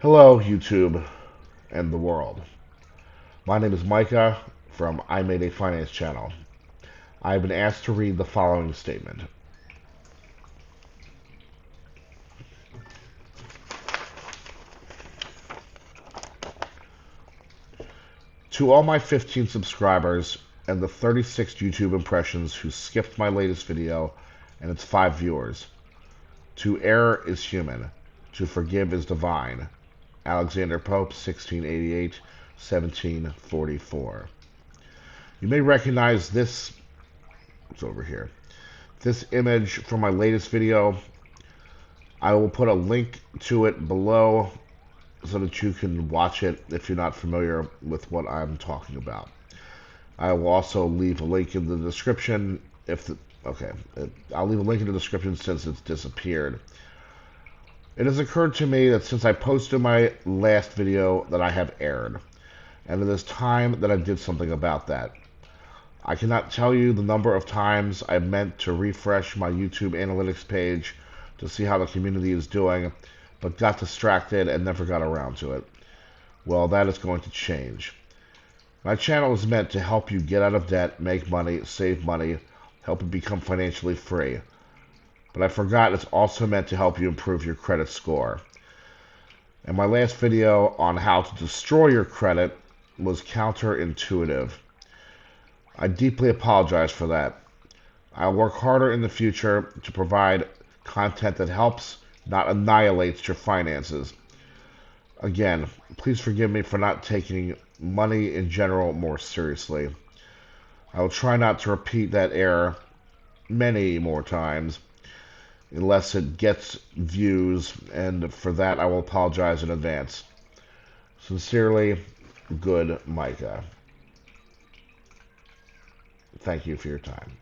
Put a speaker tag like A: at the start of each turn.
A: Hello, YouTube and the world. My name is Micah from I Made a Finance channel. I have been asked to read the following statement. To all my 15 subscribers and the 36 YouTube impressions who skipped my latest video and its 5 viewers, to err is human, to forgive is divine. Alexander Pope, 1688, 1744. You may recognize this, it's over here, this image from my latest video. I will put a link to it below so that you can watch it if you're not familiar with what I'm talking about. I will also leave a link in the description I'll leave a link in the description since it's disappeared. It has occurred to me that since I posted my last video that I have erred, and it is time that I did something about that. I cannot tell you the number of times I meant to refresh my YouTube analytics page to see how the community is doing, but got distracted and never got around to it. Well, that is going to change. My channel is meant to help you get out of debt, make money, save money, help you become financially free. But I forgot it's also meant to help you improve your credit score. And my last video on how to destroy your credit was counterintuitive. I deeply apologize for that. I'll work harder in the future to provide content that helps, not annihilates your finances. Again, please forgive me for not taking money in general more seriously. I will try not to repeat that error many more times unless it gets views, and for that I will apologize in advance. Sincerely, good Micah. Thank you for your time.